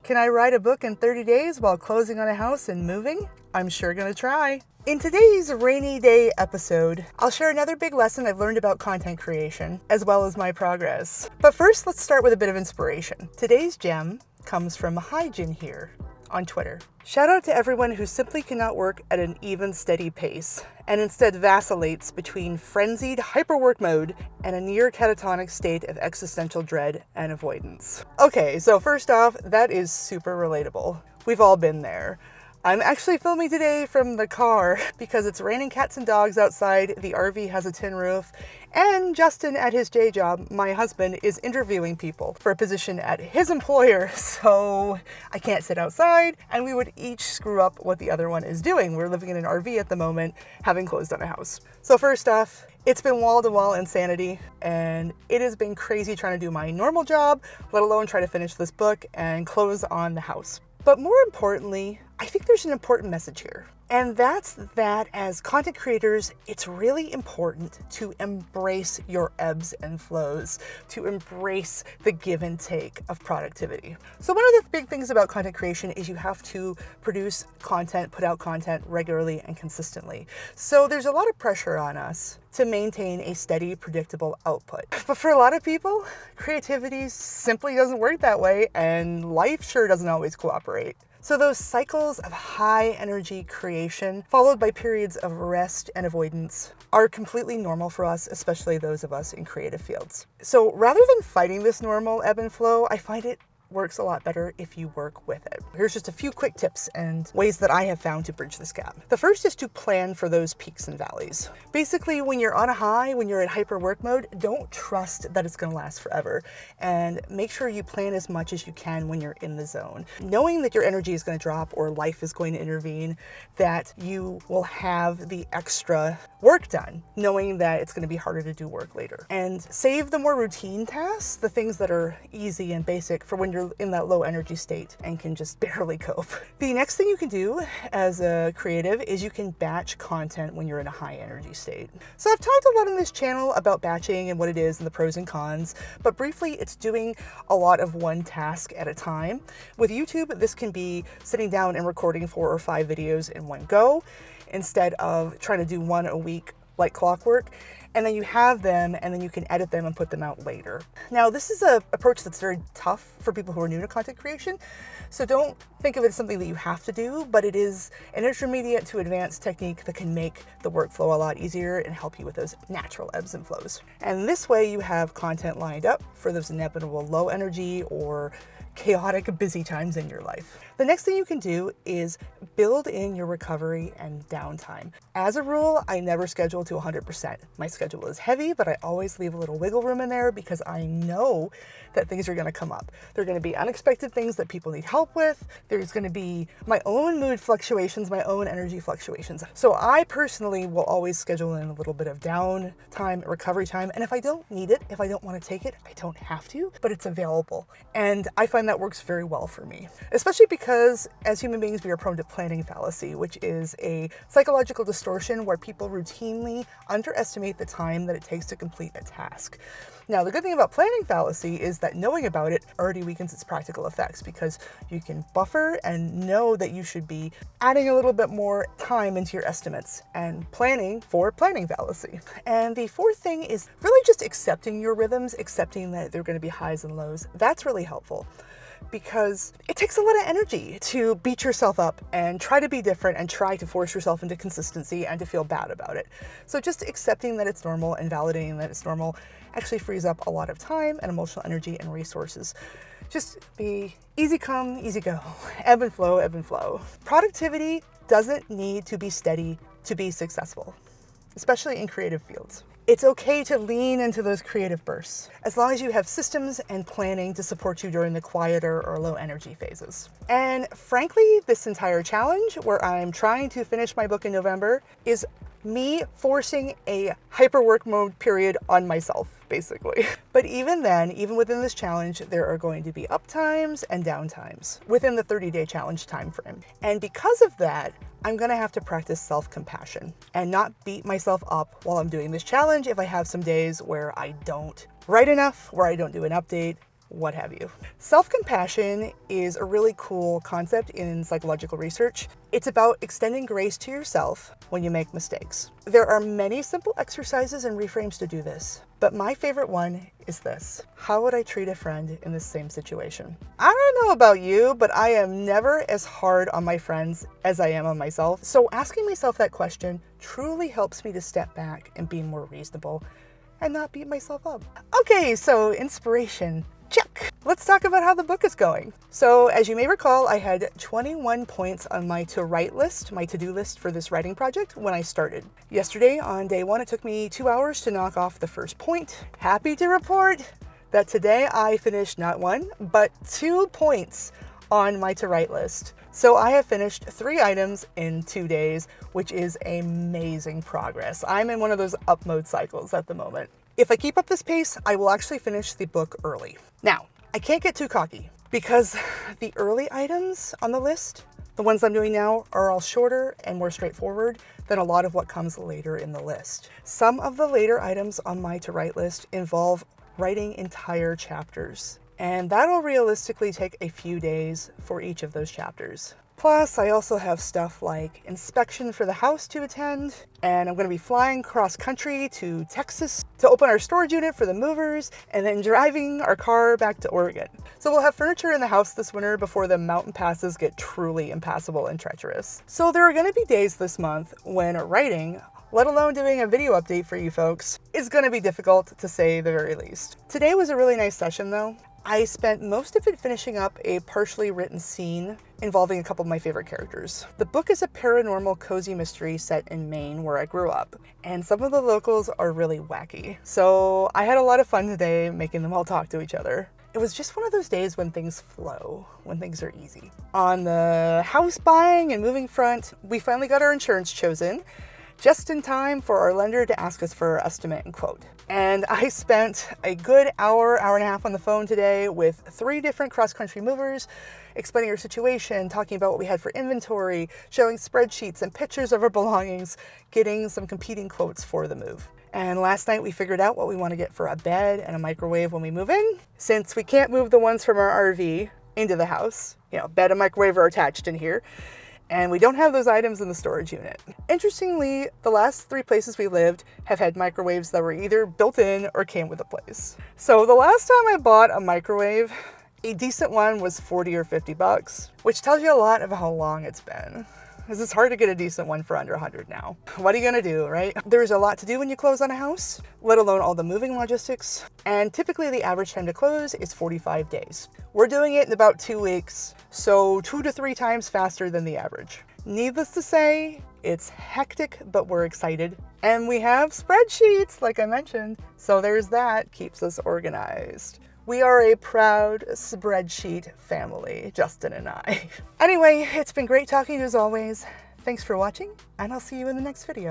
Can I write a book in 30 days while closing on a house and moving? I'm sure gonna try. In today's rainy day episode, I'll share another big lesson I've learned about content creation, as well as my progress. But first, let's start with a bit of inspiration. Today's gem comes from Hygiene here on Twitter. Shout out to everyone who simply cannot work at an even, steady pace, and instead vacillates between frenzied hyperwork mode and a near catatonic state of existential dread and avoidance. Okay, so first off, that is super relatable. We've all been there. I'm actually filming today from the car because it's raining cats and dogs outside, the RV has a tin roof, and Justin at his day job, my husband, is interviewing people for a position at his employer, so I can't sit outside, and we would each screw up what the other one is doing. We're living in an RV at the moment, having closed on a house. So first off, it's been wall-to-wall insanity, and it has been crazy trying to do my normal job, let alone try to finish this book and close on the house. But more importantly, I think there's an important message here. And that's that as content creators, it's really important to embrace your ebbs and flows, to embrace the give and take of productivity. So one of the big things about content creation is you have to produce content, put out content regularly and consistently. So there's a lot of pressure on us to maintain a steady, predictable output. But for a lot of people, creativity simply doesn't work that way, and life sure doesn't always cooperate. So those cycles of high energy creation, followed by periods of rest and avoidance, are completely normal for us, especially those of us in creative fields. So rather than fighting this normal ebb and flow, I find it works a lot better if you work with it. Here's just a few quick tips and ways that I have found to bridge this gap. The first is to plan for those peaks and valleys. Basically, when you're on a high, when you're in hyper work mode, don't trust that it's going to last forever, and make sure you plan as much as you can when you're in the zone. Knowing that your energy is going to drop or life is going to intervene, that you will have the extra work done, knowing that it's going to be harder to do work later. And save the more routine tasks, the things that are easy and basic, for when you're in that low energy state and can just barely cope. The next thing you can do as a creative is you can batch content when you're in a high energy state. So I've talked a lot on this channel about batching and what it is and the pros and cons, but briefly, it's doing a lot of one task at a time. With YouTube, this can be sitting down and recording 4 or 5 videos in one go, instead of trying to do one a week like clockwork. And then you have them, and then you can edit them and put them out later. Now, this is an approach that's very tough for people who are new to content creation. So don't think of it as something that you have to do, but it is an intermediate to advanced technique that can make the workflow a lot easier and help you with those natural ebbs and flows. And this way you have content lined up for those inevitable low energy or chaotic, busy times in your life. The next thing you can do is build in your recovery and downtime. As a rule, I never schedule to 100%. My schedule is heavy, but I always leave a little wiggle room in there because I know that things are going to come up. There are going to be unexpected things that people need help with. There's going to be my own mood fluctuations, my own energy fluctuations. So I personally will always schedule in a little bit of downtime, recovery time. And if I don't need it, if I don't want to take it, I don't have to, but it's available. And I find that works very well for me, especially because as human beings, we are prone to planning fallacy, which is a psychological distortion where people routinely underestimate the time that it takes to complete a task. Now, the good thing about planning fallacy is that knowing about it already weakens its practical effects because you can buffer and know that you should be adding a little bit more time into your estimates and planning for planning fallacy. And the fourth thing is really just accepting your rhythms, accepting that there are going to be highs and lows. That's really helpful, because it takes a lot of energy to beat yourself up and try to be different and try to force yourself into consistency and to feel bad about it. So just accepting that it's normal and validating that it's normal actually frees up a lot of time and emotional energy and resources. Just be easy come, easy go, ebb and flow, ebb and flow. Productivity doesn't need to be steady to be successful, especially in creative fields. It's okay to lean into those creative bursts, as long as you have systems and planning to support you during the quieter or low energy phases. And frankly, this entire challenge, where I'm trying to finish my book in November, is me forcing a hyperwork mode period on myself, basically. But even then, even within this challenge, there are going to be up times and down times within the 30-day challenge time frame. And because of that, I'm gonna have to practice self-compassion and not beat myself up while I'm doing this challenge if I have some days where I don't write enough, where I don't do an update, what have you. Self-compassion is a really cool concept in psychological research. It's about extending grace to yourself when you make mistakes. There are many simple exercises and reframes to do this, but my favorite one is this. How would I treat a friend in the same situation? I don't know about you, but I am never as hard on my friends as I am on myself. So asking myself that question truly helps me to step back and be more reasonable and not beat myself up. Okay, so inspiration. Check. Let's talk about how the book is going. So as you may recall, I had 21 points on my to-write list, my to-do list for this writing project when I started. Yesterday on day 1, it took me 2 hours to knock off the first point. Happy to report that today I finished not 1, but 2 points on my to-write list. So I have finished 3 items in 2 days, which is amazing progress. I'm in one of those up mode cycles at the moment. If I keep up this pace, I will actually finish the book early. Now, I can't get too cocky because the early items on the list, the ones I'm doing now, are all shorter and more straightforward than a lot of what comes later in the list. Some of the later items on my to-write list involve writing entire chapters, and that'll realistically take a few days for each of those chapters. Plus, I also have stuff like inspection for the house to attend, and I'm going to be flying cross country to Texas to open our storage unit for the movers, and then driving our car back to Oregon. So we'll have furniture in the house this winter before the mountain passes get truly impassable and treacherous. So there are going to be days this month when writing, let alone doing a video update for you folks, is going to be difficult to say the very least. Today was a really nice session though. I spent most of it finishing up a partially written scene involving a couple of my favorite characters. The book is a paranormal cozy mystery set in Maine where I grew up, and some of the locals are really wacky. So I had a lot of fun today making them all talk to each other. It was just one of those days when things flow, when things are easy. On the house buying and moving front, we finally got our insurance chosen, just in time for our lender to ask us for our estimate and quote. And I spent a good hour and a half on the phone today with 3 different cross-country movers, explaining our situation, talking about what we had for inventory, showing spreadsheets and pictures of our belongings, getting some competing quotes for the move. And last night we figured out what we want to get for a bed and a microwave when we move in, since we can't move the ones from our RV into the house. You know, bed and microwave are attached in here, and we don't have those items in the storage unit. Interestingly, the last 3 places we lived have had microwaves that were either built in or came with the place. So the last time I bought a microwave, a decent one was 40 or 50 bucks, which tells you a lot of how long it's been, because it's hard to get a decent one for under 100 now. What are you gonna do, right? There's a lot to do when you close on a house, let alone all the moving logistics, and typically the average time to close is 45 days. We're doing it in about 2 weeks, so 2 to 3 times faster than the average. Needless to say, it's hectic, but we're excited. And we have spreadsheets, like I mentioned, so there's that, keeps us organized. We are a proud spreadsheet family, Justin and I. Anyway, it's been great talking to you as always. Thanks for watching, and I'll see you in the next video.